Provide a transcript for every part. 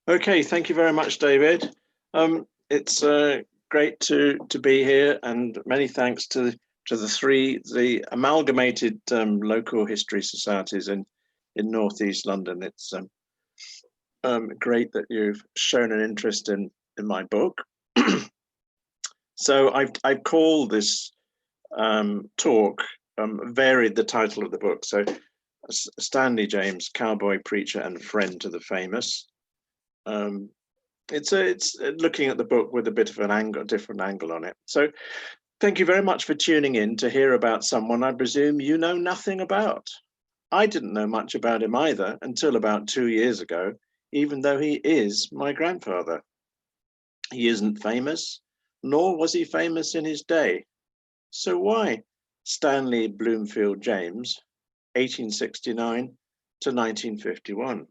Okay, thank you very much, David. It's great to be here, and many thanks to the amalgamated local history societies in Northeast London. It's great that you've shown an interest in my book. So I've called this talk, varied the title of the book. So Stanley James, Cowboy, Preacher and Friend to the Famous. It's looking at the book with a bit of an different angle on it. So thank you very much for tuning in to hear about someone I presume you know nothing about. I didn't know much about him either until about 2 years ago, even though he is my grandfather. He isn't famous, nor was he famous in his day. So why Stanley Bloomfield James, 1869 to 1951?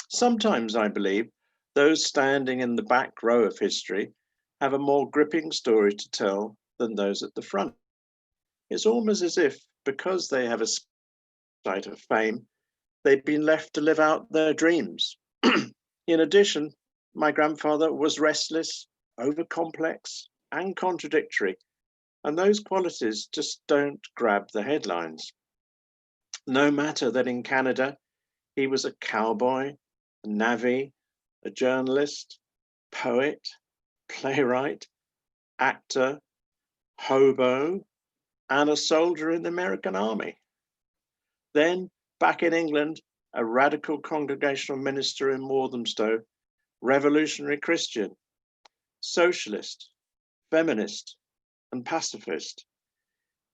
Sometimes I believe those standing in the back row of history have a more gripping story to tell than those at the front. It's almost as if, because they have a sight of fame, they've been left to live out their dreams. In addition, my grandfather was restless, overcomplex, and contradictory, and those qualities just don't grab the headlines. No matter that in Canada, he was a cowboy, a navvy, a journalist, poet, playwright, actor, hobo, and a soldier in the American Army. Then, back in England, a radical congregational minister in Walthamstow, revolutionary Christian, socialist, feminist, and pacifist,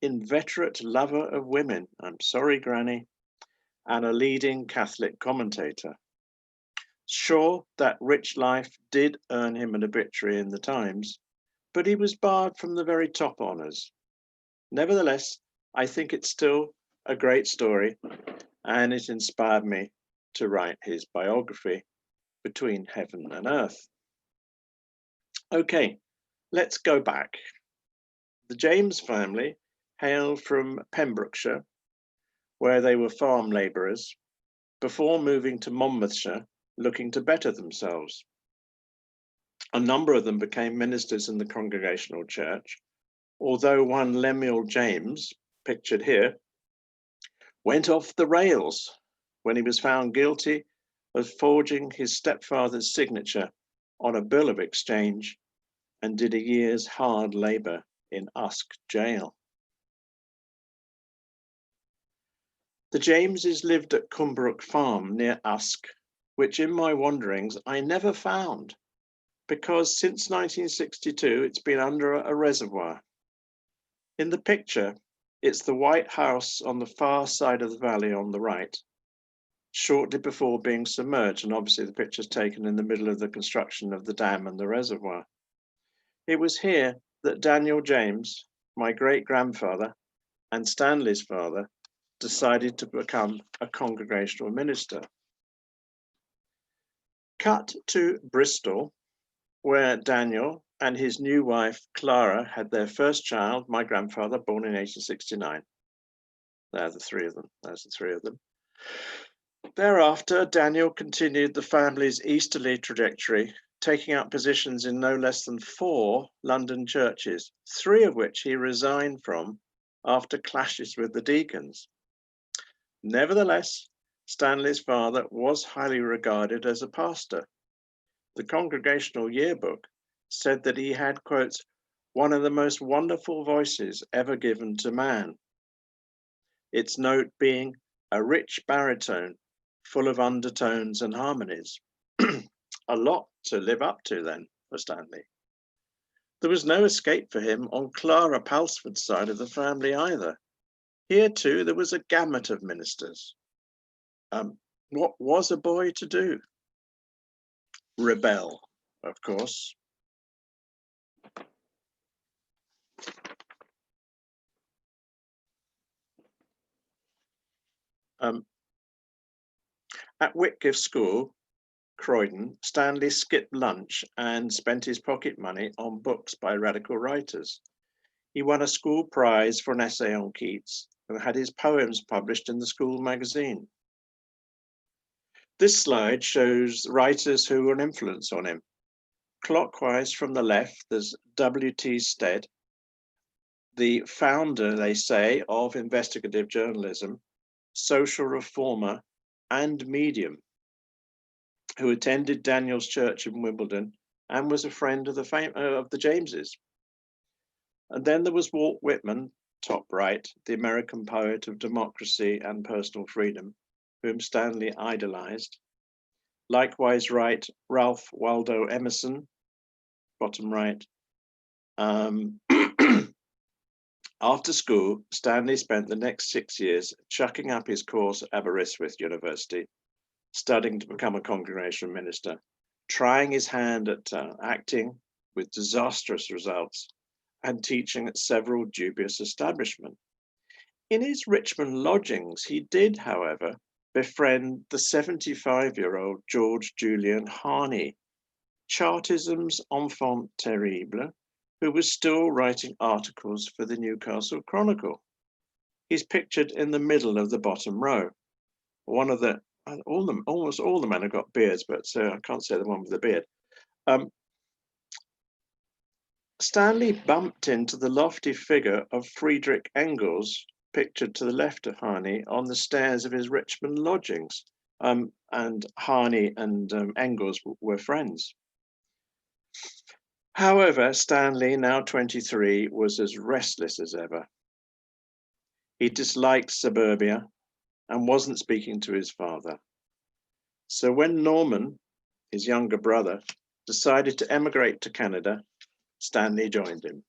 inveterate lover of women, I'm sorry, Granny, and a leading Catholic commentator. Sure, that rich life did earn him an obituary in the Times, but he was barred from the very top honours. Nevertheless, I think it's still a great story, and it inspired me to write his biography, Between Heaven and Earth. Okay, let's go back. The James family hailed from Pembrokeshire, where they were farm labourers, before moving to Monmouthshire, looking to better themselves. A number of them became ministers in the Congregational Church, although one Lemuel James, pictured here, went off the rails when he was found guilty of forging his stepfather's signature on a bill of exchange and did a year's hard labour in Usk jail. The Jameses lived at Cumbrook Farm near Usk, which in my wanderings I never found, because since 1962 it's been under a reservoir. In the picture, it's the white house on the far side of the valley on the right, shortly before being submerged, and obviously the picture's taken in the middle of the construction of the dam and the reservoir. It was here that Daniel James, my great-grandfather, and Stanley's father, decided to become a congregational minister. Cut to Bristol, where Daniel and his new wife, Clara, had their first child, my grandfather, born in 1869. There's the three of them. Thereafter, Daniel continued the family's easterly trajectory, taking up positions in no less than 4 London churches, 3 of which he resigned from after clashes with the deacons. Nevertheless, Stanley's father was highly regarded as a pastor. The Congregational Yearbook said that he had, quote, one of the most wonderful voices ever given to man. Its note being a rich baritone, full of undertones and harmonies. A lot to live up to then for Stanley. There was no escape for him on Clara Palsford's side of the family either. Here too, there was a gamut of ministers. What was a boy to do? Rebel, of course. At Whitgift School, Croydon, Stanley skipped lunch and spent his pocket money on books by radical writers. He won a school prize for an essay on Keats and had his poems published in the school magazine. This slide shows writers who were an influence on him. Clockwise from the left, there's W.T. Stead, the founder, they say, of investigative journalism, social reformer, and medium, who attended Daniel's Church in Wimbledon and was a friend of the Jameses. And then there was Walt Whitman, top right, the American poet of democracy and personal freedom, whom Stanley idolized. Likewise right, Ralph Waldo Emerson, bottom right. After school, Stanley spent the next 6 years chucking up his course at Aberystwyth University, studying to become a congregational minister, trying his hand at acting with disastrous results, and teaching at several dubious establishments. In his Richmond lodgings, he did, however, befriend the 75-year-old George Julian Harney, Chartism's enfant terrible, who was still writing articles for the Newcastle Chronicle. He's pictured in the middle of the bottom row. Almost all the men have got beards, but I can't say the one with the beard. Stanley bumped into the lofty figure of Friedrich Engels, pictured to the left of Harney, on the stairs of his Richmond lodgings. And Harney and Engels were friends. However, Stanley, now 23, was as restless as ever. He disliked suburbia and wasn't speaking to his father. So when Norman, his younger brother, decided to emigrate to Canada, Stanley joined him.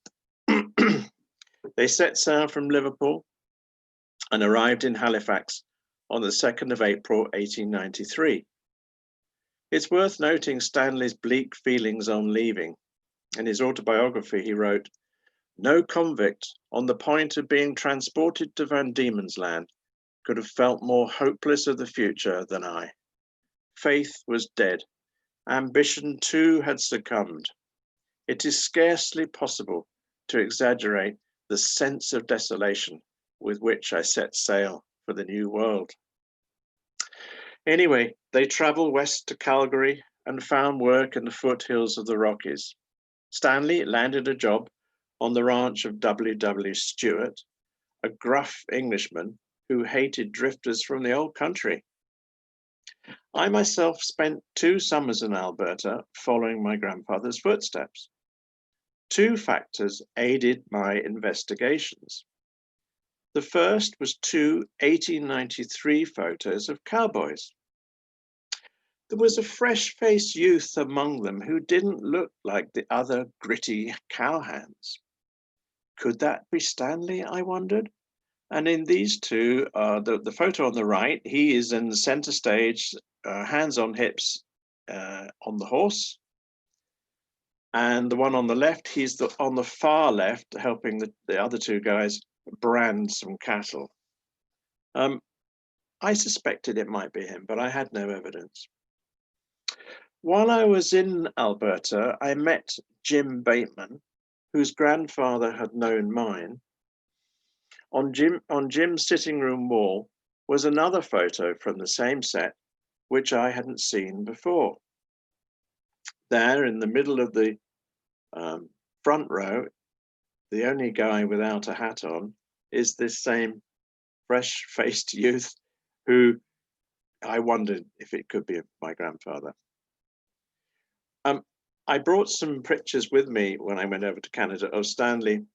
They set sail from Liverpool and arrived in Halifax on the 2nd of April, 1893. It's worth noting Stanley's bleak feelings on leaving. In his autobiography, he wrote, "No convict on the point of being transported to Van Diemen's Land could have felt more hopeless of the future than I. Faith was dead. Ambition too had succumbed. It is scarcely possible to exaggerate the sense of desolation with which I set sail for the New World." Anyway, they traveled west to Calgary and found work in the foothills of the Rockies. Stanley landed a job on the ranch of W.W. Stewart, a gruff Englishman who hated drifters from the old country. I myself spent 2 summers in Alberta following my grandfather's footsteps. 2 factors aided my investigations. The first was 2 1893 photos of cowboys. There was a fresh-faced youth among them who didn't look like the other gritty cowhands. Could that be Stanley, I wondered? And in these 2, the photo on the right, he is in the center stage, hands on hips on the horse. And the one on the left, he's on the far left, helping the other 2 guys brand some cattle. I suspected it might be him, but I had no evidence. While I was in Alberta, I met Jim Bateman, whose grandfather had known mine. On Jim's sitting room wall was another photo from the same set, which I hadn't seen before. There in the middle of the front row, the only guy without a hat on is this same fresh-faced youth who I wondered if it could be my grandfather. I brought some pictures with me when I went over to Canada of Stanley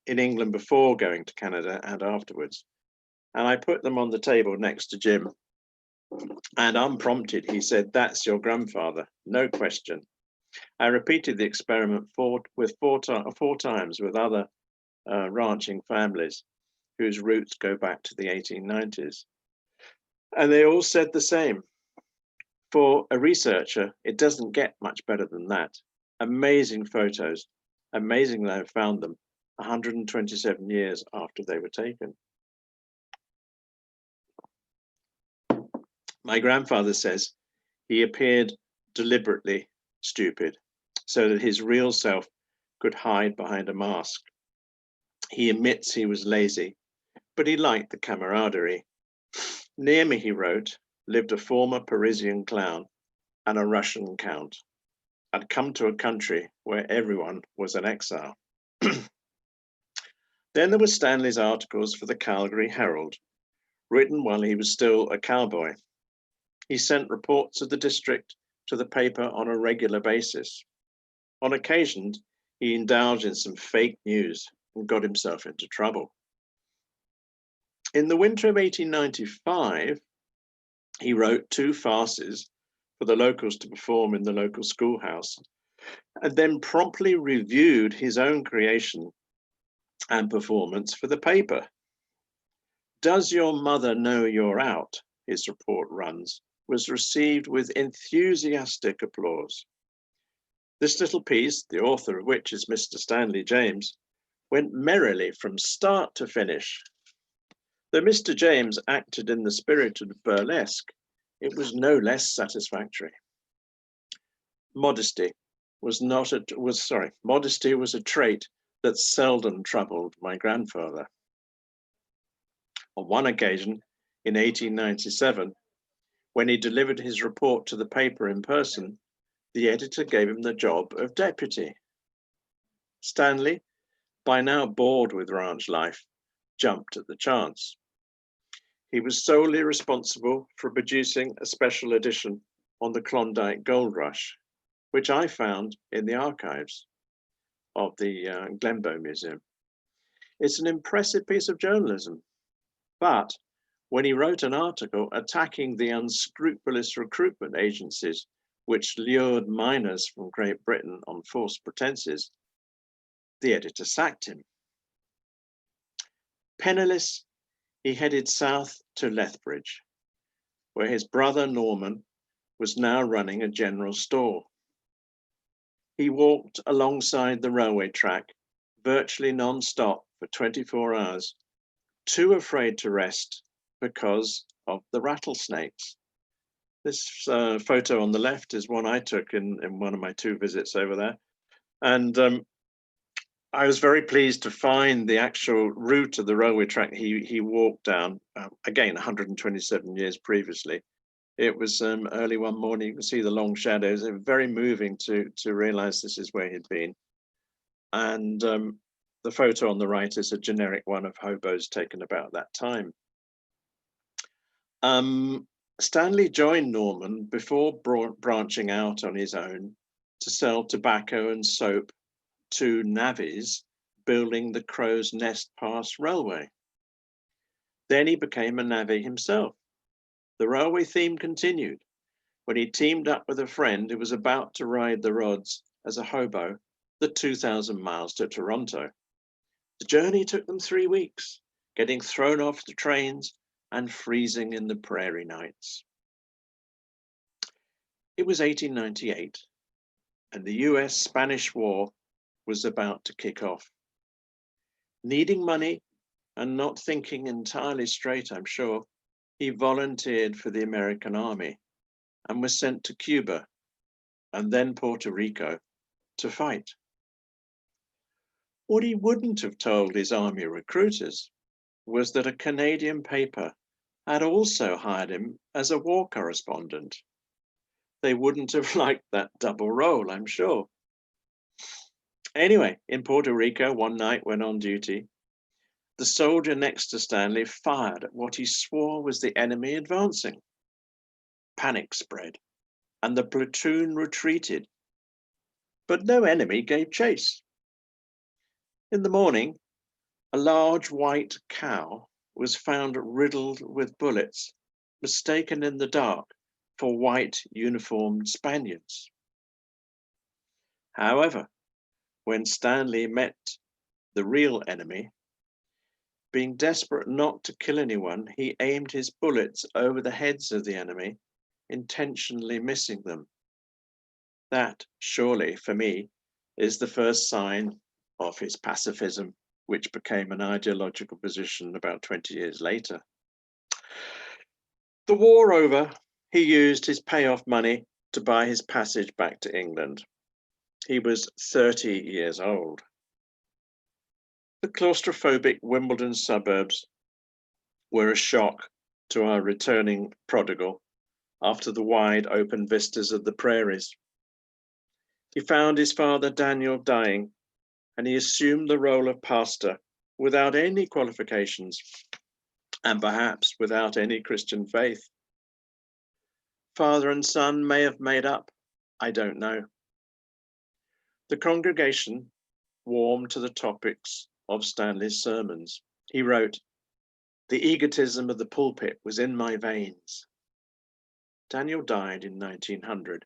in England before going to Canada and afterwards. And I put them on the table next to Jim. And unprompted, he said, "That's your grandfather, no question." I repeated the experiment four times with other ranching families whose roots go back to the 1890s. And they all said the same. For a researcher, it doesn't get much better than that. Amazing photos. Amazing that I found them 127 years after they were taken. My grandfather says he appeared deliberately stupid so that his real self could hide behind a mask. He admits he was lazy, but he liked the camaraderie. "Near me," he wrote, lived a former Parisian clown and a Russian count, had come to a country where everyone was an exile. Then there were Stanley's articles for the Calgary Herald, written while he was still a cowboy. He sent reports of the district to the paper on a regular basis. On occasion, he indulged in some fake news and got himself into trouble. In the winter of 1895, he wrote 2 farces for the locals to perform in the local schoolhouse, and then promptly reviewed his own creation and performance for the paper. "Does your mother know you're out?" his report runs, was received with enthusiastic applause. This little piece, the author of which is Mr. Stanley James, went merrily from start to finish. Though Mr. James acted in the spirit of burlesque, it was no less satisfactory. Modesty was a trait that seldom troubled my grandfather. On one occasion, in 1897, when he delivered his report to the paper in person, the editor gave him the job of deputy. Stanley, by now bored with ranch life, jumped at the chance. He was solely responsible for producing a special edition on the Klondike Gold Rush, which I found in the archives of the Glenbow Museum. It's an impressive piece of journalism, but when he wrote an article attacking the unscrupulous recruitment agencies which lured miners from Great Britain on false pretenses, the editor sacked him. Penniless, he headed south to Lethbridge, where his brother Norman was now running a general store. He walked alongside the railway track, virtually non-stop for 24 hours, too afraid to rest because of the rattlesnakes. This photo on the left is one I took in one of my 2 visits over there. And I was very pleased to find the actual route of the railway track he walked down, again, 127 years previously. It was early one morning. You can see the long shadows. It was very moving to realize this is where he'd been. And the photo on the right is a generic one of hobos taken about that time. Stanley joined Norman before branching out on his own to sell tobacco and soap to navvies building the Crow's Nest Pass Railway. Then he became a navvy himself. The railway theme continued when he teamed up with a friend who was about to ride the rods as a hobo the 2,000 miles to Toronto. The journey took them 3 weeks, getting thrown off the trains and freezing in the prairie nights. It was 1898, and the US-Spanish War was about to kick off. Needing money and not thinking entirely straight, I'm sure, he volunteered for the American Army and was sent to Cuba and then Puerto Rico to fight. What he wouldn't have told his army recruiters was that a Canadian paper had also hired him as a war correspondent. They wouldn't have liked that double role, I'm sure. Anyway, in Puerto Rico, one night when on duty, the soldier next to Stanley fired at what he swore was the enemy advancing. Panic spread, and the platoon retreated, but no enemy gave chase. In the morning, a large white cow was found riddled with bullets, mistaken in the dark for white uniformed Spaniards. However, when Stanley met the real enemy, being desperate not to kill anyone, he aimed his bullets over the heads of the enemy, intentionally missing them. That, surely, for me, is the first sign of his pacifism, which became an ideological position about 20 years later. The war over, he used his payoff money to buy his passage back to England. He was 30 years old. The claustrophobic Wimbledon suburbs were a shock to our returning prodigal after the wide open vistas of the prairies. He found his father Daniel dying, and he assumed the role of pastor without any qualifications and perhaps without any Christian faith. Father and son may have made up, I don't know. The congregation warmed to the topics of Stanley's sermons. He wrote, "The egotism of the pulpit was in my veins." Daniel died in 1900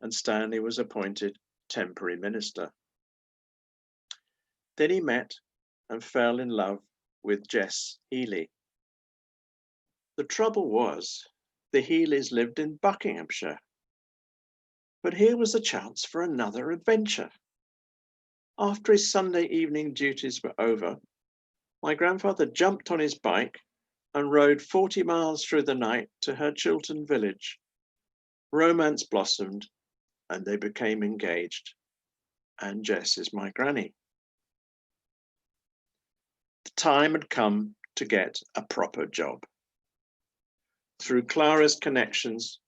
and Stanley was appointed temporary minister. Then he met and fell in love with Jess Healy. The trouble was, the Healys lived in Buckinghamshire. But here was a chance for another adventure. After his Sunday evening duties were over, my grandfather jumped on his bike and rode 40 miles through the night to her Chiltern village. Romance blossomed and they became engaged. And Jess is my granny. The time had come to get a proper job. Through Clara's connections,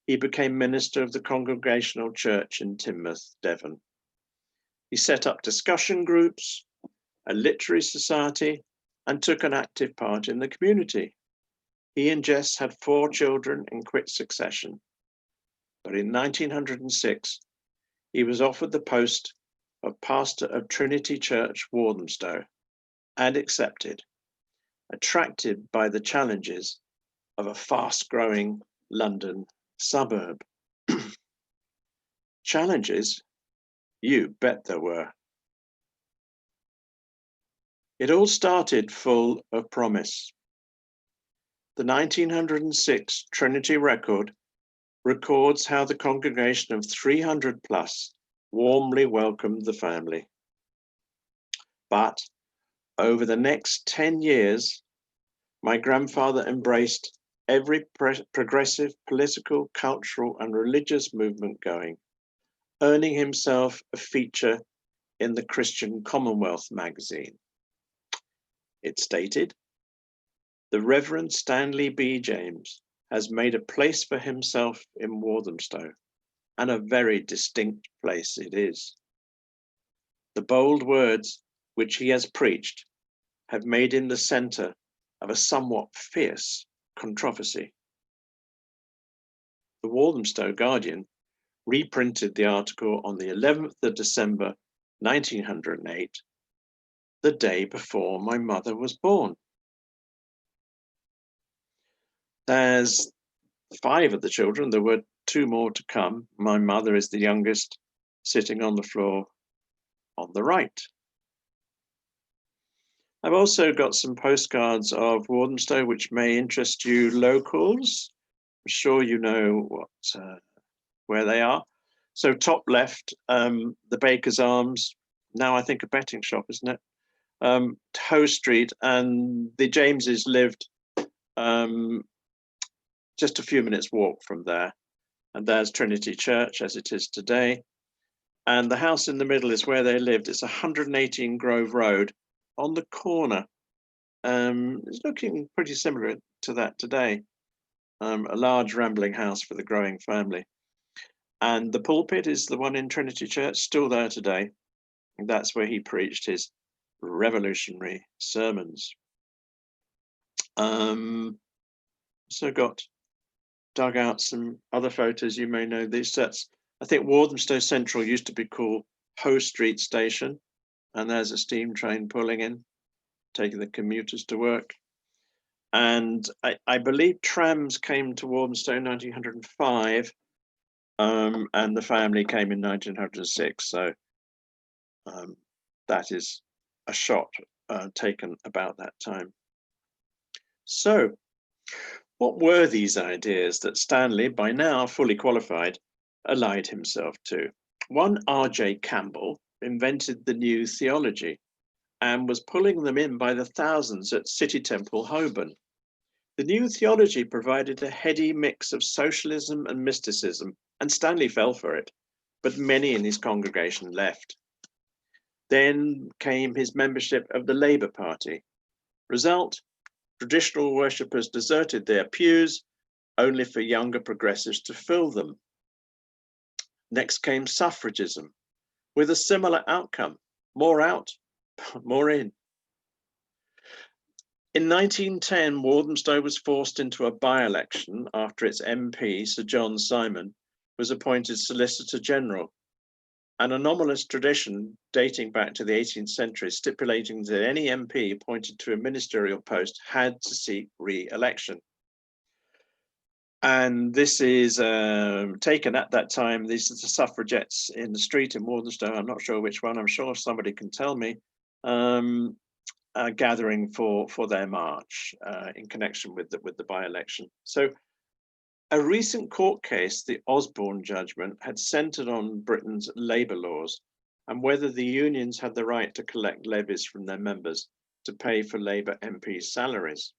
he became minister of the Congregational Church in Teignmouth, Devon. He set up discussion groups, a literary society, and took an active part in the community. He and Jess had 4 children in quick succession. But in 1906, he was offered the post of pastor of Trinity Church, Walthamstow, and accepted, attracted by the challenges of a fast-growing London suburb. Challenges? You bet there were. It all started full of promise. The 1906 Trinity record records how the congregation of 300 plus warmly welcomed the family. But over the next 10 years, my grandfather embraced every progressive political, cultural, and religious movement going, earning himself a feature in the Christian Commonwealth magazine. It stated, "The Reverend Stanley B. James has made a place for himself in Walthamstow, and a very distinct place it is. The bold words which he has preached have made him the centre of a somewhat fierce controversy." The Walthamstow Guardian reprinted the article on the 11th of December 1908, the day before my mother was born. There's 5 of the children. There were 2 more to come. My mother is the youngest, sitting on the floor on the right. I've also got some postcards of Walthamstow, which may interest you locals. I'm sure you know where they are. So top left, the Baker's Arms, now I think a betting shop, isn't it? Hoe Street, and the Jameses lived just a few minutes walk from there. And there's Trinity Church as it is today. And the house in the middle is where they lived. It's 118 Grove Road on the corner. It's looking pretty similar to that today. A large rambling house for the growing family. And the pulpit is the one in Trinity Church, still there today. And that's where he preached his revolutionary sermons. So dug out some other photos. You may know these sets. I think Walthamstow Central used to be called Hoe Street Station, and there's a steam train pulling in, taking the commuters to work. And I believe trams came to Walthamstow in 1905, and the family came in 1906. So that is a shot taken about that time. So what were these ideas that Stanley, by now fully qualified, allied himself to? One R.J. Campbell invented the new theology and was pulling them in by the thousands at City Temple, Holborn. The new theology provided a heady mix of socialism and mysticism, and Stanley fell for it, but many in his congregation left. Then came his membership of the Labour Party. Result, traditional worshippers deserted their pews only for younger progressives to fill them. Next came suffragism, with a similar outcome: more out, more in. In 1910, Walthamstow was forced into a by-election after its MP, Sir John Simon, was appointed Solicitor General, an anomalous tradition dating back to the 18th century stipulating that any MP appointed to a ministerial post had to seek re-election. And this is taken at that time. These are the suffragettes in the street in Walthamstow. I'm not sure which one. I'm sure somebody can tell me. Gathering for their march in connection with the by-election. So a recent court case, the Osborne judgment, had centred on Britain's labour laws and whether the unions had the right to collect levies from their members to pay for Labour MPs' salaries.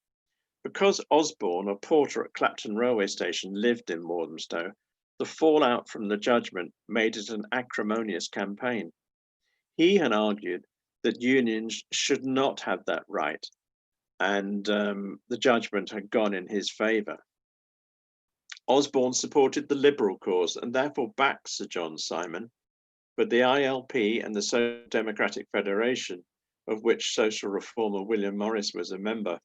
Because Osborne, a porter at Clapton railway station, lived in Walthamstow, the fallout from the judgment made it an acrimonious campaign. He had argued that unions should not have that right, and the judgment had gone in his favour. Osborne supported the Liberal cause and therefore backed Sir John Simon, but the ILP and the Social Democratic Federation, of which social reformer William Morris was a member,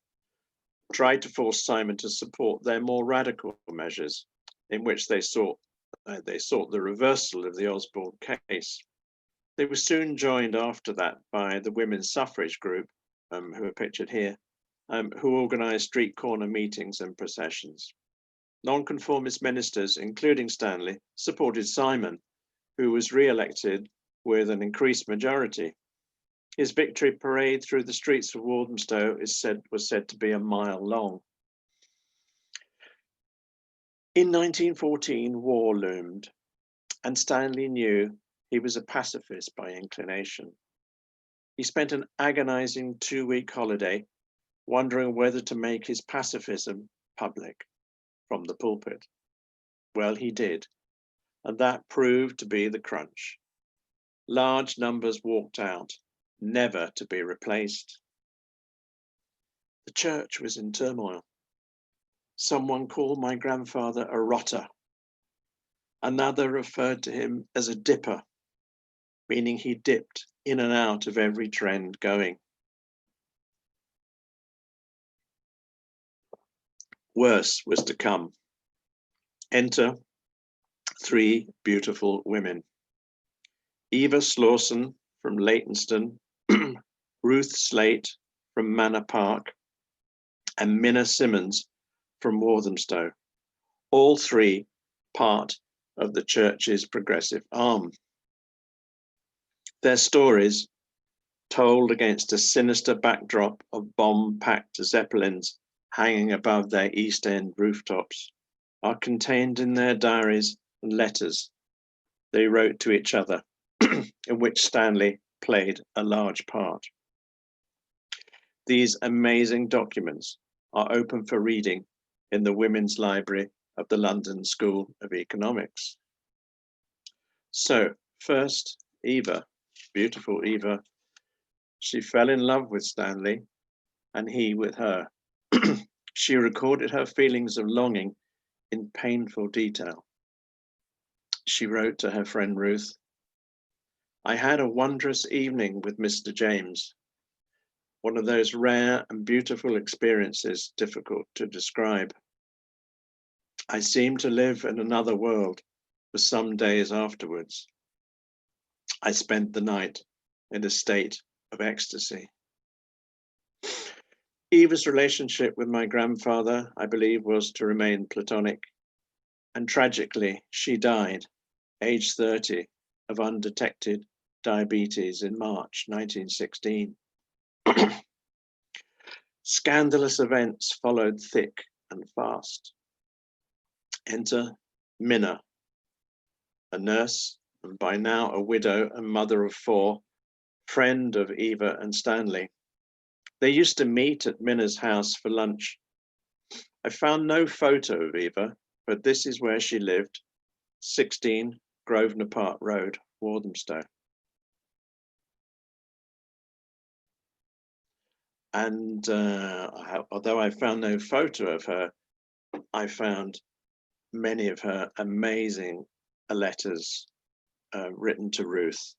tried to force Simon to support their more radical measures, in which they sought the reversal of the Osborne case. They were soon joined after that by the women's suffrage group, who are pictured here, who organised street corner meetings and processions. Nonconformist ministers, including Stanley, supported Simon, who was re-elected with an increased majority. His victory parade through the streets of Walthamstow was said to be a mile long. In 1914, war loomed, and Stanley knew he was a pacifist by inclination. He spent an agonizing 2-week holiday wondering whether to make his pacifism public from the pulpit. Well, he did, and that proved to be the crunch. Large numbers walked out, never to be replaced. The church was in turmoil. Someone called my grandfather a rotter. Another referred to him as a dipper, meaning he dipped in and out of every trend going. Worse was to come. Enter 3 beautiful women. Eva Slawson from Leytonstone, Ruth Slate from Manor Park, and Minna Simmons from Walthamstow, all 3 part of the church's progressive arm. Their stories, told against a sinister backdrop of bomb-packed zeppelins hanging above their East End rooftops, are contained in their diaries and letters they wrote to each other, in which Stanley played a large part. These amazing documents are open for reading in the Women's Library of the London School of Economics. So, first, Eva, beautiful Eva. She fell in love with Stanley and he with her. She recorded her feelings of longing in painful detail. She wrote to her friend Ruth, "I had a wondrous evening with Mr. James, one of those rare and beautiful experiences difficult to describe. I seemed to live in another world for some days afterwards. I spent the night in a state of ecstasy." Eva's relationship with my grandfather, I believe, was to remain platonic, and tragically, she died, aged 30, of undetected diabetes in March 1916. Scandalous events followed thick and fast. Enter Minna, a nurse and by now a widow and mother of 4, friend of Eva and Stanley. They used to meet at Minna's house for lunch. I found no photo of Eva, but this is where she lived, 16 Grosvenor Park Road, Walthamstow. And although I found no photo of her, I found many of her amazing letters written to Ruth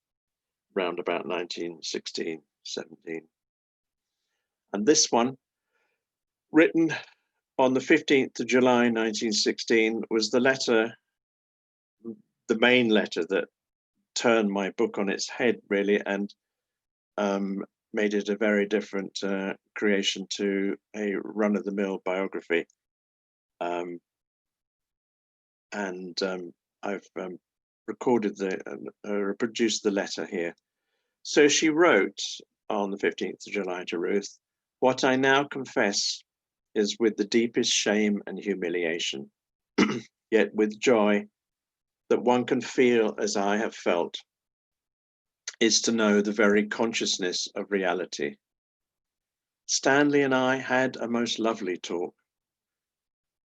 round about 1916, 17. And this one, written on the 15th of July 1916, was the main letter that turned my book on its head, really, and made it a very different creation to a run-of-the-mill biography. I've recorded reproduced the letter here. So she wrote on the 15th of July to Ruth, "What I now confess is with the deepest shame and humiliation, yet with joy that one can feel as I have felt, is to know the very consciousness of reality. Stanley and I had a most lovely talk.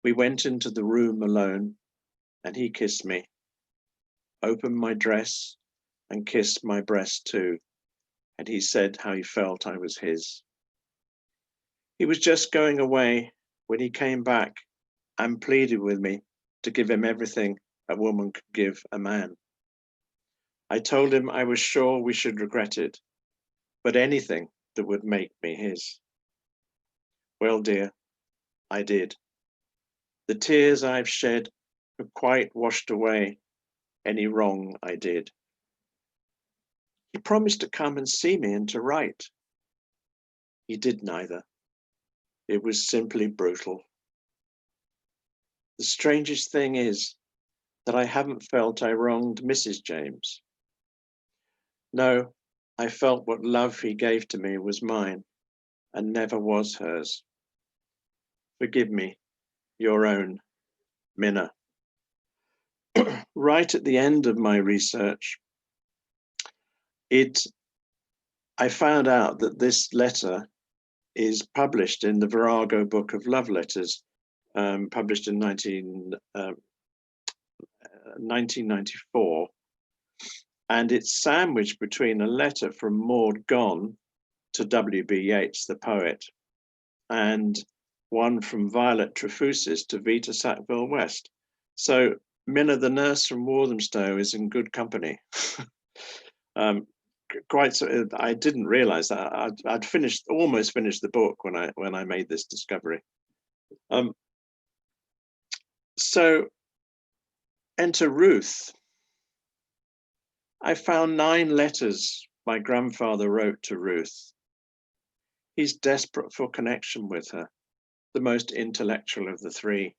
We went into the room alone, and he kissed me, opened my dress, and kissed my breast too, and he said how he felt I was his. He was just going away when he came back and pleaded with me to give him everything a woman could give a man. I told him I was sure we should regret it, but anything that would make me his. Well, dear, I did. The tears I've shed have quite washed away any wrong I did. He promised to come and see me and to write. He did neither. It was simply brutal. The strangest thing is that I haven't felt I wronged Mrs. James. No, I felt what love he gave to me was mine and never was hers. Forgive me, your own, Minna." Right at the end of my research, I found out that this letter is published in the Virago Book of Love Letters, published in 1994. And it's sandwiched between a letter from Maud Gonne to W.B. Yeats, the poet, and one from Violet Trefusis to Vita Sackville West. So Minna, the nurse from Walthamstow, is in good company. Quite so. I didn't realize that. I'd almost finished the book when I made this discovery. So enter Ruth. I found 9 letters my grandfather wrote to Ruth. He's desperate for connection with her, the most intellectual of the 3.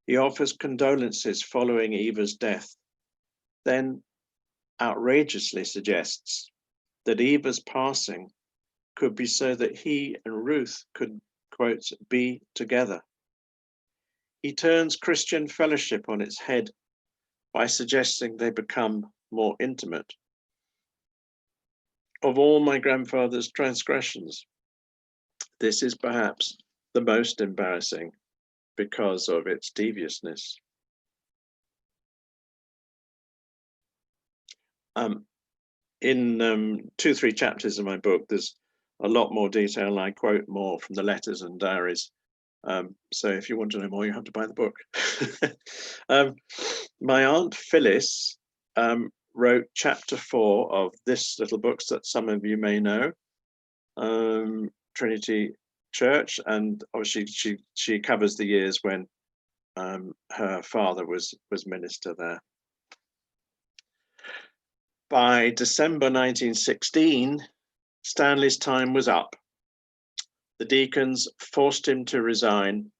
He offers condolences following Eva's death, then outrageously suggests that Eva's passing could be so that he and Ruth could, quote, be together. He turns Christian fellowship on its head by suggesting they become more intimate. Of all my grandfather's transgressions, this is perhaps the most embarrassing because of its deviousness. In 2-3 chapters of my book, there's a lot more detail. I quote more from the letters and diaries. So if you want to know more, you have to buy the book. My Aunt Phyllis wrote chapter 4 of this little book that some of you may know, Trinity Church, and obviously she covers the years when her father was minister there. By December 1916, Stanley's time was up. The deacons forced him to resign,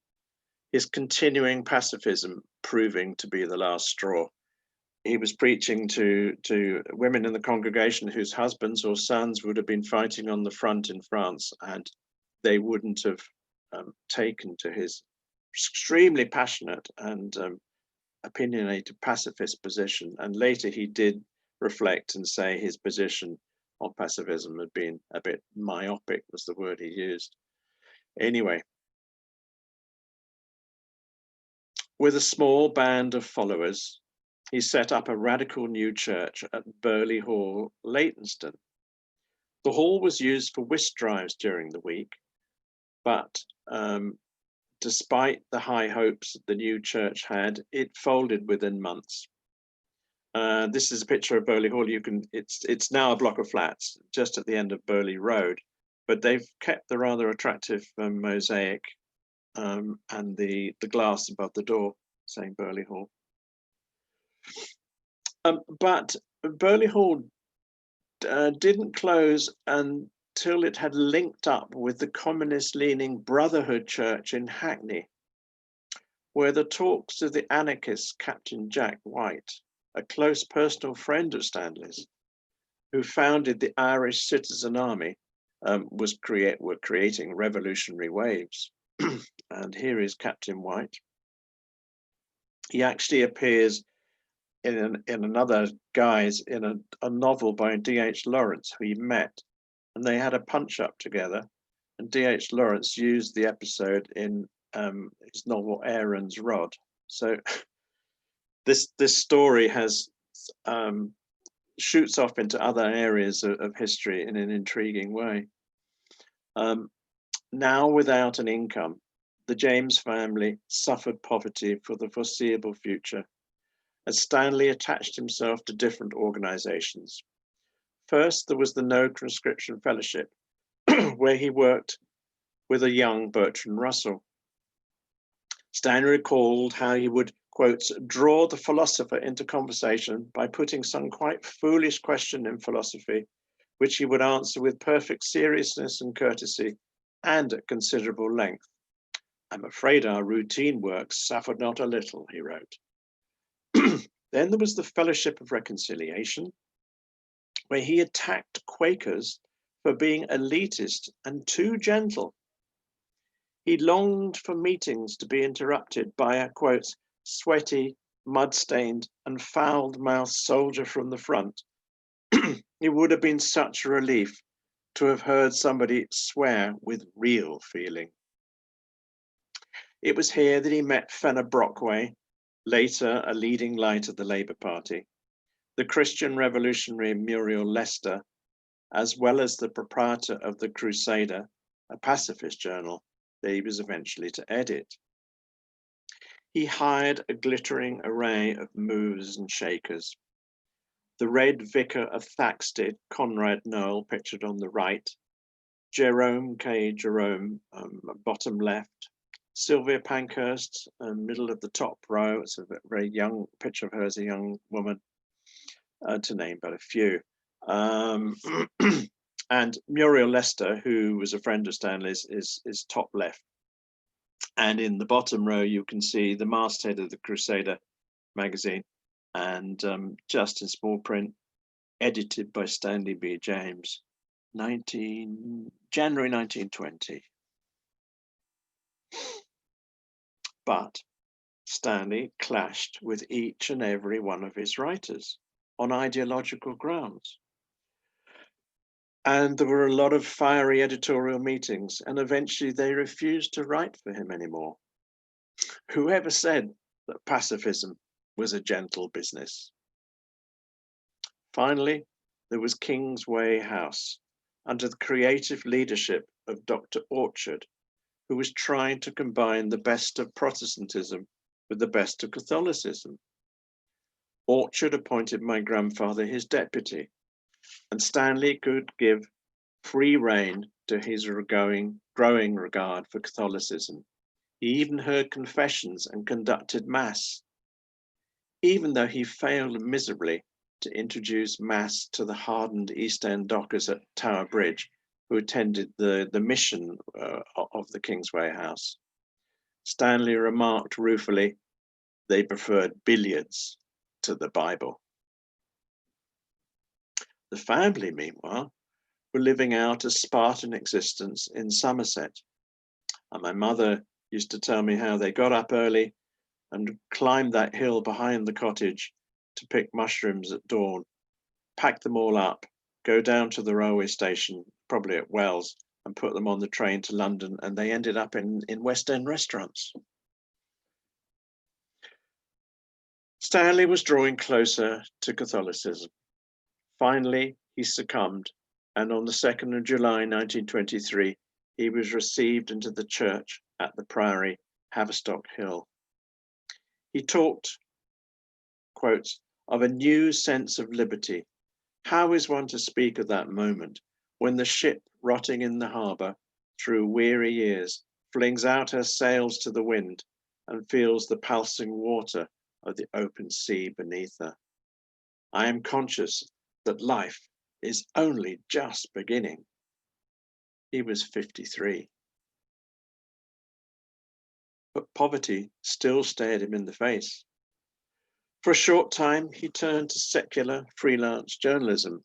his continuing pacifism proving to be the last straw. He was preaching to women in the congregation whose husbands or sons would have been fighting on the front in France, and they wouldn't have taken to his extremely passionate and opinionated pacifist position. And later he did reflect and say his position on pacifism had been a bit myopic, was the word he used. Anyway, with a small band of followers, he set up a radical new church at Burley Hall, Leytonstone. The hall was used for whist drives during the week, but despite the high hopes that the new church had, it folded within months. This is a picture of Burley Hall. It's now a block of flats just at the end of Burley Road, but they've kept the rather attractive mosaic and the glass above the door saying Burley Hall. But Burley Hall didn't close until it had linked up with the communist-leaning Brotherhood Church in Hackney, where the talks of the anarchist Captain Jack White, a close personal friend of Stanley's, who founded the Irish Citizen Army, were creating revolutionary waves. And here is Captain White. He actually appears in another guise in a novel by D.H. Lawrence, who he met, and they had a punch-up together. And D.H. Lawrence used the episode in his novel Aaron's Rod. So this story has shoots off into other areas of history in an intriguing way. Now without an income, the James family suffered poverty for the foreseeable future, as Stanley attached himself to different organizations. First, there was the No Conscription Fellowship, where he worked with a young Bertrand Russell. Stanley recalled how he would, quote, draw the philosopher into conversation by putting some quite foolish question in philosophy, which he would answer with perfect seriousness and courtesy and at considerable length. I'm afraid our routine work suffered not a little, he wrote. Then there was the Fellowship of Reconciliation, where he attacked Quakers for being elitist and too gentle. He longed for meetings to be interrupted by a, quote, sweaty, mud-stained and foul-mouthed soldier from the front. It would have been such a relief to have heard somebody swear with real feeling. It was here that he met Fenner Brockway, later a leading light of the Labour Party, the Christian revolutionary Muriel Lester, as well as the proprietor of the Crusader, a pacifist journal that he was eventually to edit. He hired a glittering array of movers and shakers. The Red Vicar of Thaxted, Conrad Noel, pictured on the right, Jerome K. Jerome, bottom left, Sylvia Pankhurst, middle of the top row. It's a very young picture of her as a young woman, to name but a few. And Muriel Lester, who was a friend of Stanley's, is top left. And in the bottom row, you can see the masthead of the Crusader magazine, and just in small print, edited by Stanley B. James, January 1920. But Stanley clashed with each and every one of his writers on ideological grounds. And there were a lot of fiery editorial meetings, and eventually they refused to write for him anymore. Whoever said that pacifism was a gentle business? Finally, there was Kingsway House, under the creative leadership of Dr. Orchard, who was trying to combine the best of Protestantism with the best of Catholicism. Orchard appointed my grandfather his deputy, and Stanley could give free rein to his growing regard for Catholicism. He even heard confessions and conducted mass, even though he failed miserably to introduce mass to the hardened East End dockers at Tower Bridge, who attended the mission of the Kingsway House. Stanley remarked ruefully, they preferred billiards to the Bible. The family, meanwhile, were living out a Spartan existence in Somerset. And my mother used to tell me how they got up early and climbed that hill behind the cottage to pick mushrooms at dawn, pack them all up, go down to the railway station, probably at Wells, and put them on the train to London, and they ended up in West End restaurants. Stanley was drawing closer to Catholicism. Finally, he succumbed, and on the 2nd of July 1923, he was received into the church at the Priory Haverstock Hill. He talked, quotes, of a new sense of liberty. How is one to speak of that moment when the ship rotting in the harbour through weary years flings out her sails to the wind and feels the pulsing water of the open sea beneath her? I am conscious that life is only just beginning. He was 53. But poverty still stared him in the face. For a short time, he turned to secular freelance journalism.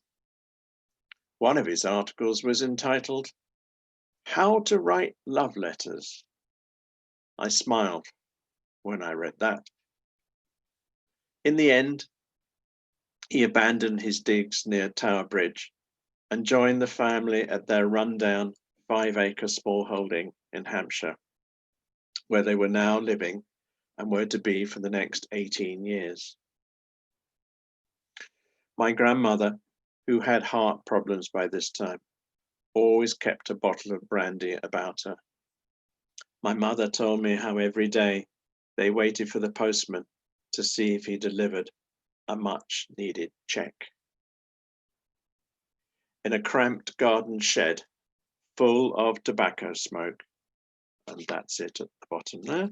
One of his articles was entitled, "How to Write Love Letters." I smiled when I read that. In the end, he abandoned his digs near Tower Bridge and joined the family at their rundown 5-acre smallholding in Hampshire, where they were now living and were to be for the next 18 years. My grandmother, who had heart problems by this time, always kept a bottle of brandy about her. My mother told me how every day they waited for the postman to see if he delivered a much needed cheque. In a cramped garden shed full of tobacco smoke, and that's it at the bottom there,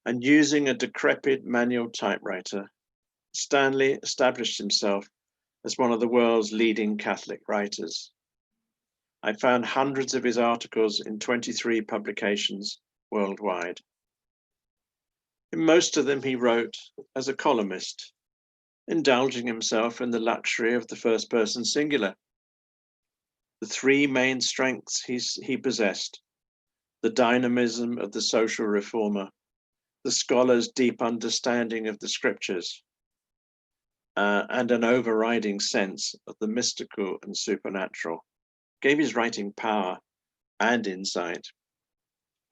and using a decrepit manual typewriter, Stanley established himself as one of the world's leading Catholic writers. I found hundreds of his articles in 23 publications worldwide. In most of them, he wrote as a columnist, indulging himself in the luxury of the first person singular. The three main strengths he possessed: the dynamism of the social reformer, the scholar's deep understanding of the scriptures, and an overriding sense of the mystical and supernatural, gave his writing power and insight.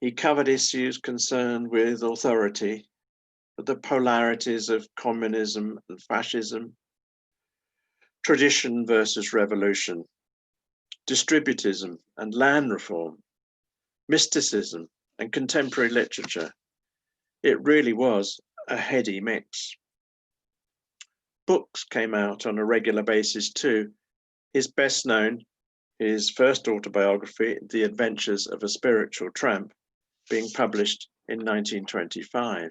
He covered issues concerned with authority, the polarities of communism and fascism, tradition versus revolution, distributism and land reform, mysticism and contemporary literature. It really was a heady mix. Books came out on a regular basis too. His best known, his first autobiography, The Adventures of a Spiritual Tramp, being published in 1925.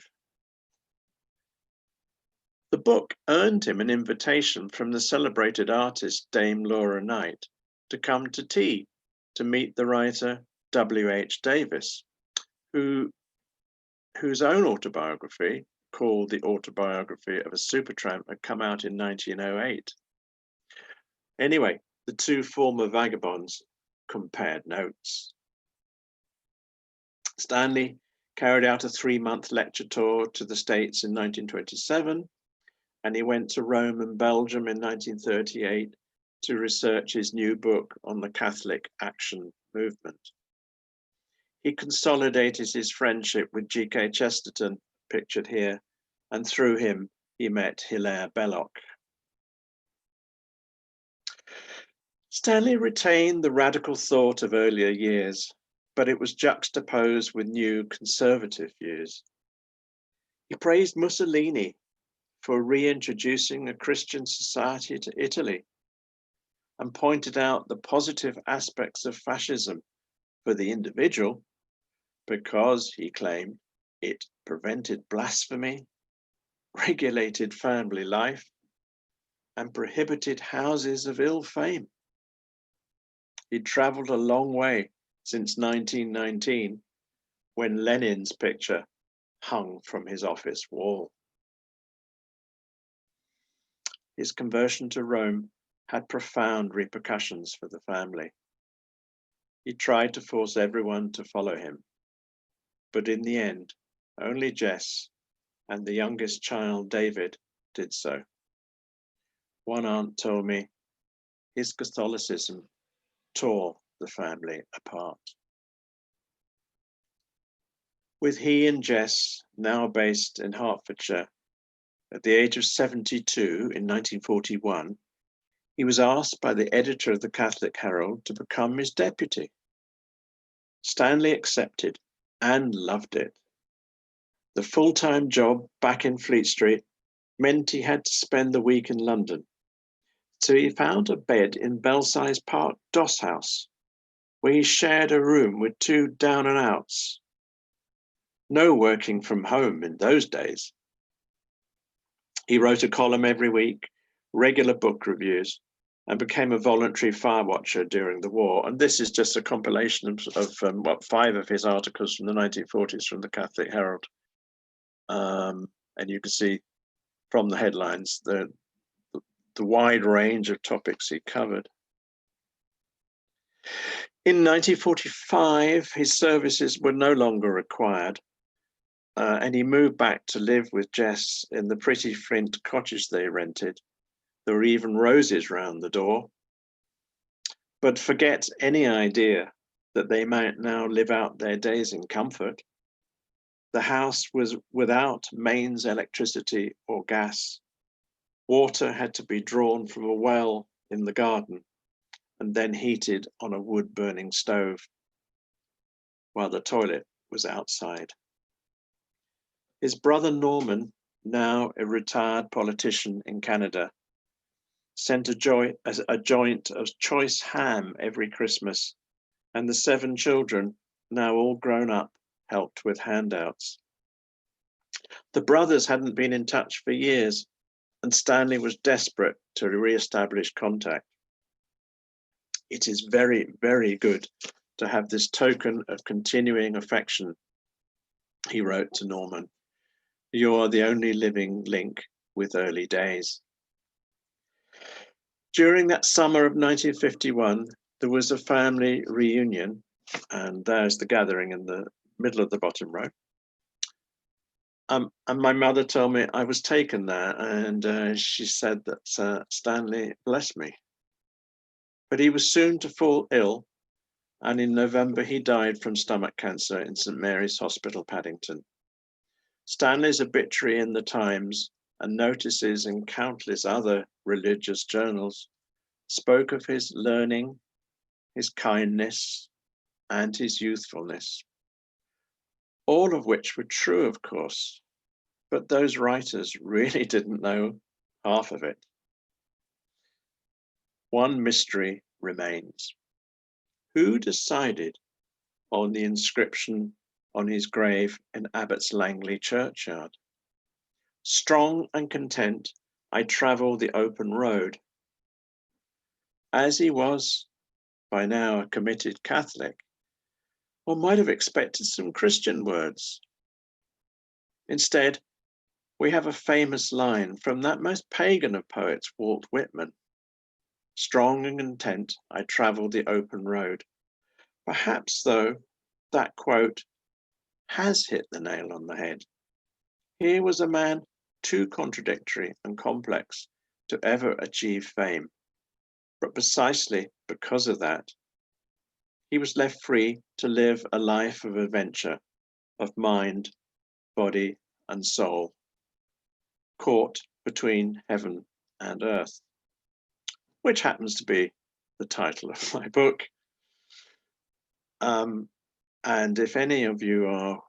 The book earned him an invitation from the celebrated artist Dame Laura Knight to come to tea to meet the writer W.H. Davis, whose own autobiography, called The Autobiography of a Supertramp, had come out in 1908. Anyway, the two former vagabonds compared notes. Stanley carried out a 3-month lecture tour to the States in 1927, and he went to Rome and Belgium in 1938 to research his new book on the Catholic Action Movement. He consolidated his friendship with G.K. Chesterton, pictured here, and through him he met Hilaire Belloc. Stanley retained the radical thought of earlier years, but it was juxtaposed with new conservative views. He praised Mussolini for reintroducing a Christian society to Italy and pointed out the positive aspects of fascism for the individual because, he claimed, it prevented blasphemy, regulated family life, and prohibited houses of ill fame. He'd traveled a long way since 1919, when Lenin's picture hung from his office wall. His conversion to Rome had profound repercussions for the family. He tried to force everyone to follow him, but in the end, only Jess and the youngest child, David, did so. One aunt told me his Catholicism tore the family apart. With he and Jess now based in Hertfordshire, at the age of 72 in 1941, he was asked by the editor of the Catholic Herald to become his deputy. Stanley accepted and loved it. The full-time job back in Fleet Street meant he had to spend the week in London. So he found a bed in Belsize Park Doss House, where he shared a room with two down and outs. No working from home in those days. He wrote a column every week, regular book reviews, and became a voluntary fire watcher during the war. And this is just a compilation of 5 of his articles from the 1940s from the Catholic Herald. And you can see from the headlines the wide range of topics he covered. In 1945, his services were no longer required, and he moved back to live with Jess in the pretty flint cottage they rented. There were even roses round the door. But forget any idea that they might now live out their days in comfort. The house was without mains electricity or gas. Water had to be drawn from a well in the garden and then heated on a wood-burning stove, while the toilet was outside. His brother Norman, now a retired politician in Canada, sent a joint of choice ham every Christmas, and the 7 children, now all grown up, helped with handouts. The brothers hadn't been in touch for years, and Stanley was desperate to re-establish contact. It is very, very good to have this token of continuing affection, he wrote to Norman. You are the only living link with early days. During that summer of 1951, there was a family reunion, and there's the gathering in the middle of the bottom row. And my mother told me I was taken there, and she said that Stanley blessed me. But he was soon to fall ill, and in November he died from stomach cancer in St Mary's Hospital, Paddington. Stanley's obituary in the Times and notices in countless other religious journals spoke of his learning, his kindness, and his youthfulness, all of which were true, of course, but those writers really didn't know half of it. One mystery remains. Who decided on the inscription on his grave in Abbots Langley churchyard? Strong and content, I travel the open road. As he was, by now, a committed Catholic, one might have expected some Christian words. Instead, we have a famous line from that most pagan of poets, Walt Whitman. Strong and content, I travel the open road. Perhaps, though, that quote has hit the nail on the head. Here was a man too contradictory and complex to ever achieve fame. But precisely because of that, he was left free to live a life of adventure, of mind, body, and soul, caught between heaven and earth, which happens to be the title of my book. And if any of you are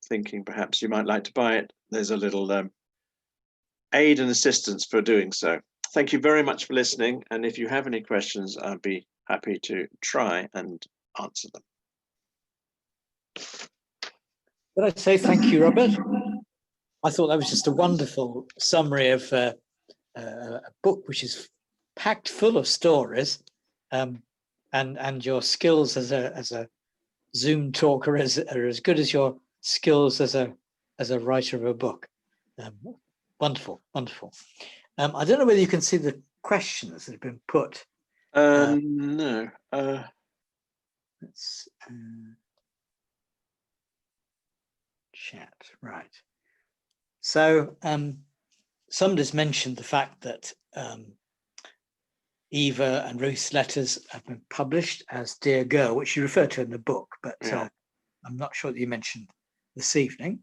thinking perhaps you might like to buy it, there's a little aid and assistance for doing so. Thank you very much for listening. And if you have any questions, I'd be happy to try and answer them. Could I say thank you, Robert? I thought that was just a wonderful summary of a book which is packed full of stories, and your skills as a Zoom talker are as good as your skills as a writer of a book. Wonderful, wonderful. I don't know whether you can see the questions that have been put. No. Let's chat, right. So somebody's mentioned the fact that Eva and Ruth's letters have been published as Dear Girl, which you refer to in the book, but yeah. I'm not sure that you mentioned this evening.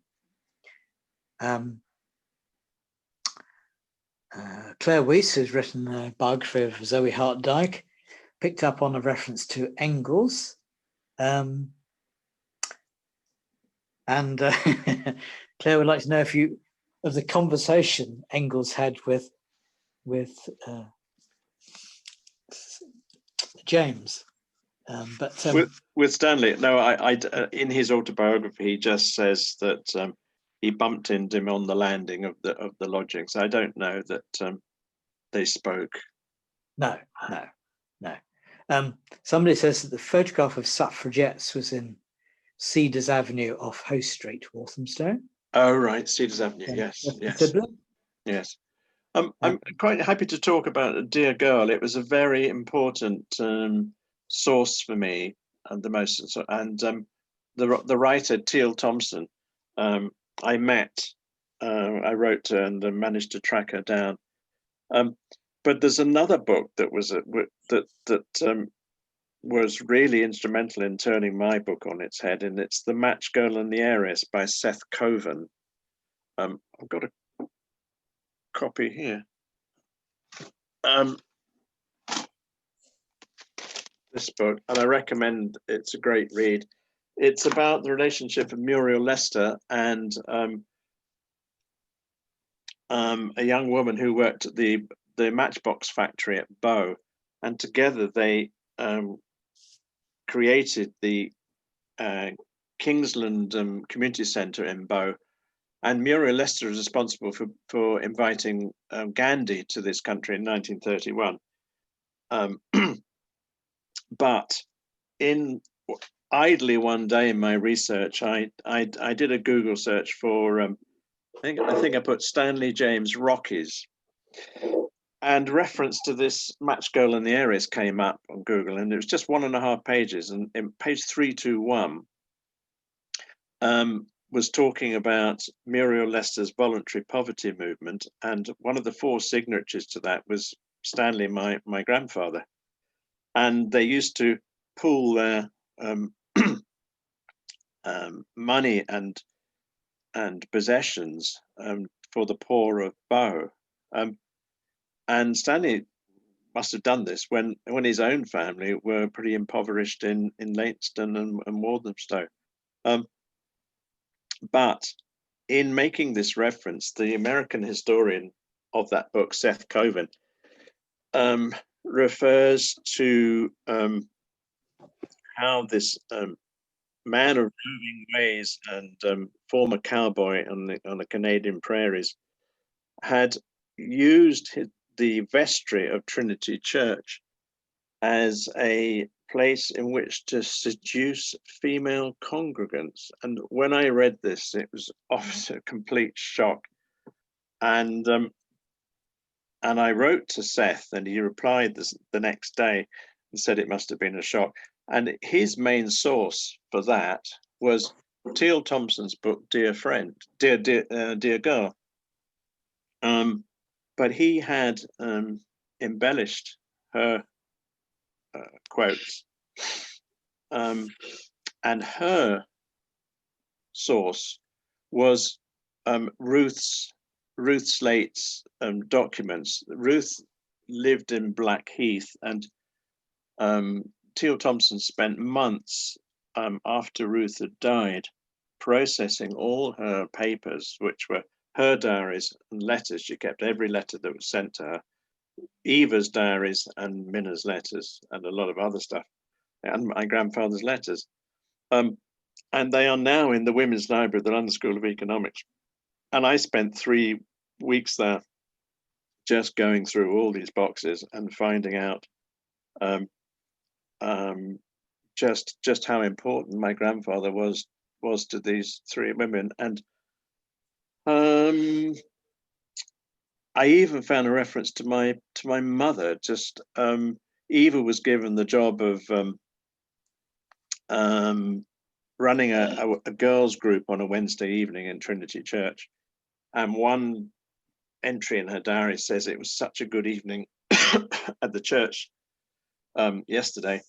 Claire Weiss has written a biography of Zoe Hart-Dyke, picked up on a reference to Engels. And Claire would like to know if you of the conversation Engels had with James. With Stanley, no, in his autobiography, he just says that he bumped into him on the landing of the lodgings. I don't know that they spoke. No. Somebody says that the photograph of suffragettes was in Cedars Avenue off Hoe Street, Walthamstow. Oh, right, Cedars Avenue. Yes. Yes. I'm quite happy to talk about Dear Girl. It was a very important source for me, and the writer Teal Thompson. I met. I wrote to her and managed to track her down. But there's another book that was really instrumental in turning my book on its head, and it's The Match Girl and the Heiress by Seth Coven. I've got a copy here. This book, and I recommend. It's a great read. It's about the relationship of Muriel Lester and a young woman who worked at the matchbox factory at Bow, and together they created the Kingsland Community Centre in Bow. And Muriel Lester is responsible for inviting Gandhi to this country in 1931. But idly one day in my research, I did a Google search for I think I put Stanley James Rockies, and reference to this Match Girl and the Heiress came up on Google, and it was just 1.5 pages, and in page 321 was talking about Muriel Lester's voluntary poverty movement, and one of the 4 signatories to that was Stanley, my grandfather, and they used to pool their money and possessions for the poor of Bow, and Stanley must have done this when his own family were pretty impoverished in Leytonstone and Walthamstow. But in making this reference, the American historian of that book, Seth Coven, refers to how this man of roving ways and former cowboy on the Canadian prairies had used the vestry of Trinity Church as a place in which to seduce female congregants. And when I read this, it was a complete shock. And I wrote to Seth, and he replied the next day and said it must have been a shock. And his main source for that was Teal Thompson's book, Dear Girl. But he had embellished her quotes, and her source was Ruth Slate's documents. Ruth lived in Blackheath, and Teal Thompson spent months after Ruth had died processing all her papers, which were her diaries and letters. She kept every letter that was sent to her, Eva's diaries and Minna's letters, and a lot of other stuff, and my grandfather's letters. And they are now in the Women's Library of the London School of Economics. And I spent 3 weeks there just going through all these boxes and finding out just how important my grandfather was to these 3 women. And I even found a reference to my mother. Just Eva was given the job of running a girls' group on a Wednesday evening in Trinity Church, and one entry in her diary says it was such a good evening at the church yesterday.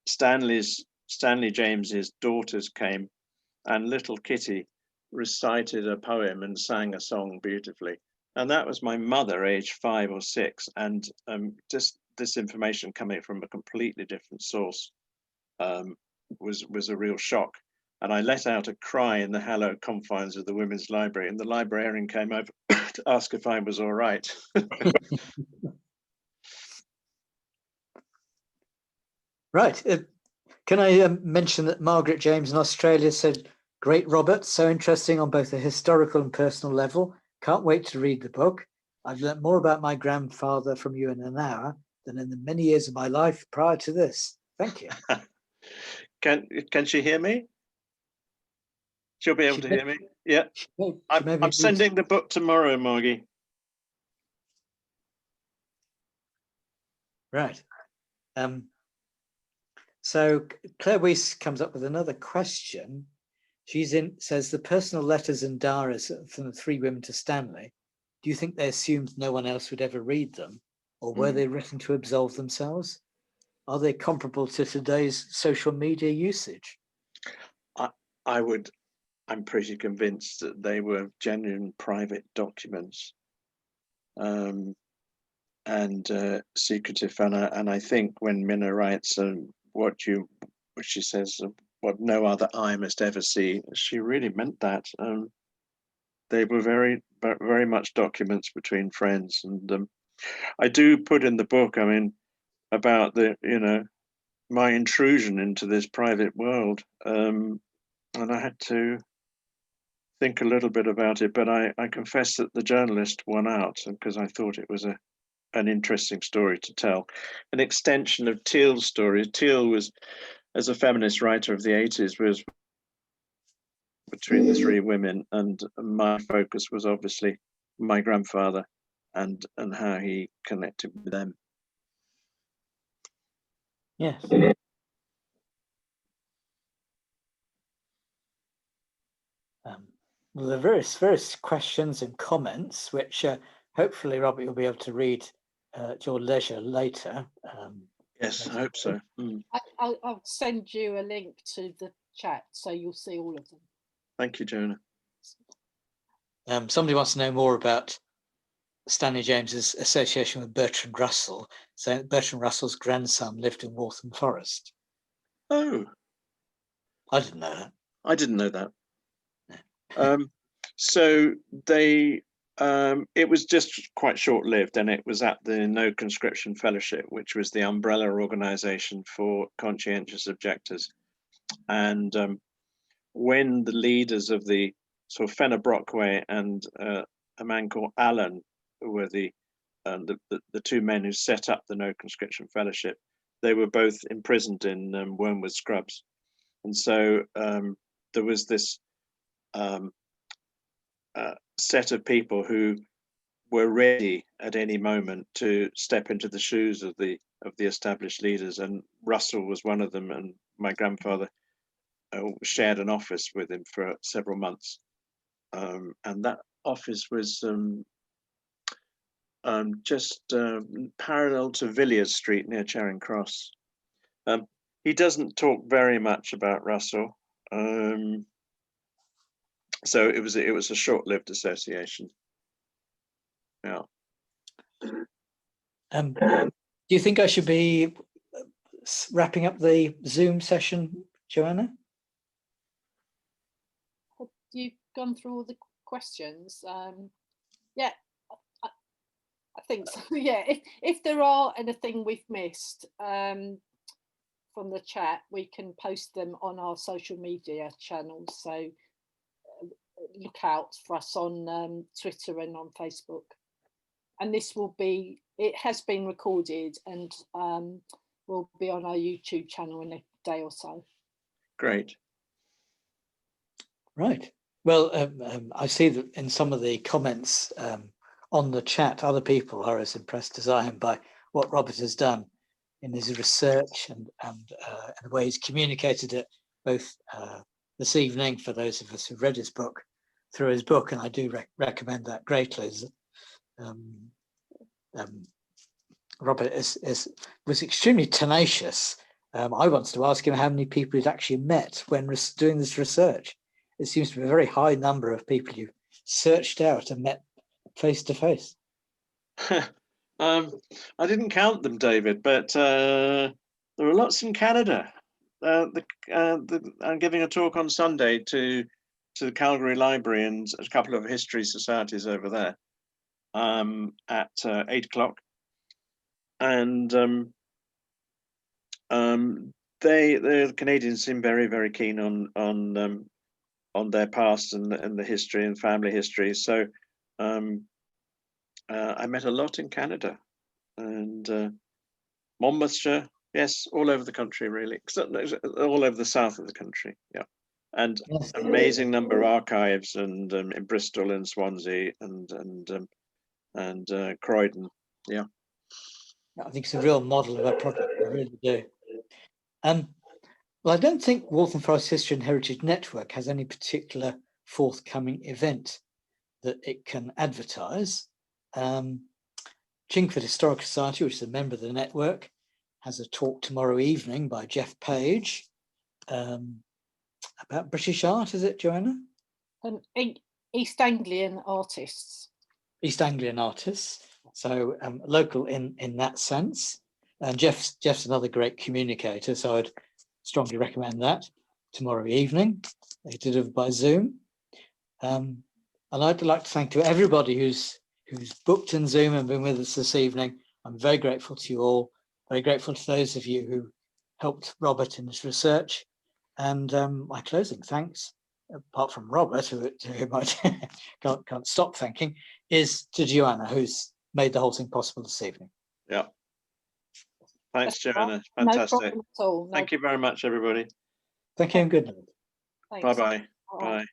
Stanley James's daughters came, and little Kitty recited a poem and sang a song beautifully. And that was my mother, aged 5 or 6, and just this information coming from a completely different source was a real shock. And I let out a cry in the hallowed confines of the women's library, and the librarian came over to ask if I was all right. Right. Can I mention that Margaret James in Australia said, "Great, Robert, so interesting on both a historical and personal level. Can't wait to read the book. I've learnt more about my grandfather from you in an hour than in the many years of my life prior to this. Thank you." Can she hear me? She'll be able to hear me. Yeah. I'm sending the book tomorrow, Margie. Right. So Claire Weiss comes up with another question. Says the personal letters and diaries from the three women to Stanley, do you think they assumed no one else would ever read them? Or were they written to absolve themselves? Are they comparable to today's social media usage? I'm pretty convinced that they were genuine private documents, and secretive. And I think when Minna writes what she says, what no other eye must ever see, she really meant that. They were very, very much documents between friends. And I do put in the book, I mean, about my intrusion into this private world. And I had to think a little bit about it, but I confess that the journalist won out because I thought it was an interesting story to tell, an extension of Teal's story. Teal was, as a feminist writer of the 80s, was between the three women, and my focus was obviously my grandfather and how he connected with them. Yes. Well, there are various questions and comments, which hopefully, Robert, you'll be able to read at your leisure later. Yes, I hope so. I'll send you a link to the chat, so you'll see all of them. Thank you, Jonah. Somebody wants to know more about Stanley James's association with Bertrand Russell, saying that Bertrand Russell's grandson lived in Waltham Forest. Oh. I didn't know that. I didn't know that. So they, it was just quite short-lived, and it was at the No Conscription Fellowship, which was the umbrella organisation for conscientious objectors. And when the leaders of the sort of Fenner Brockway and a man called Allen, who were the two men who set up the No Conscription Fellowship, they were both imprisoned in Wormwood Scrubs. And so there was this set of people who were ready at any moment to step into the shoes of the established leaders, and Russell was one of them. And my grandfather shared an office with him for several months, and that office was just parallel to Villiers Street near Charing Cross. He doesn't talk very much about Russell. So it was a short-lived association. Yeah. Do you think I should be wrapping up the Zoom session, Joanna? Have you gone through all the questions? Yeah, I think so. Yeah, if there are anything we've missed from the chat, we can post them on our social media channels. So look out for us on Twitter and on Facebook. And it has been recorded and will be on our YouTube channel in a day or so. Great. Right. Well, I see that in some of the comments on the chat, other people are as impressed as I am by what Robert has done in his research and the way he's communicated it, both this evening for those of us who've read his book, through his book, and I do recommend that greatly. Robert was extremely tenacious. I wanted to ask him how many people he'd actually met when doing this research. It seems to be a very high number of people you've searched out and met face to face. I didn't count them, David, but there were lots in Canada. I'm giving a talk on Sunday to the Calgary Library and a couple of history societies over there at 8 o'clock, and the Canadians seem very keen on their past and the history and family history. So I met a lot in Canada and Monmouthshire, yes, all over the country really, all over the south of the country, yeah. And Yes. amazing number of archives and in Bristol and Swansea and Croydon, yeah. I think it's a real model of a project. I really do. Well, I don't think Waltham Forest History and Heritage Network has any particular forthcoming event that it can advertise. Chingford Historical Society, which is a member of the network, has a talk tomorrow evening by Jeff Page about British art, is it, Joanna? East Anglian artists. East Anglian artists, so local in that sense. And Jeff's another great communicator, so I'd strongly recommend that tomorrow evening. They did it by Zoom. And I'd like to thank to everybody who's booked in Zoom and been with us this evening. I'm very grateful to you all. Very grateful to those of you who helped Robert in his research. And my closing thanks, apart from Robert, who I can't stop thanking, is to Joanna, who's made the whole thing possible this evening. Yeah. Thanks, Joanna. No Fantastic. problem at all. Thank you very much, everybody. Thank you and good night. Thanks. Bye-bye. Bye. Bye.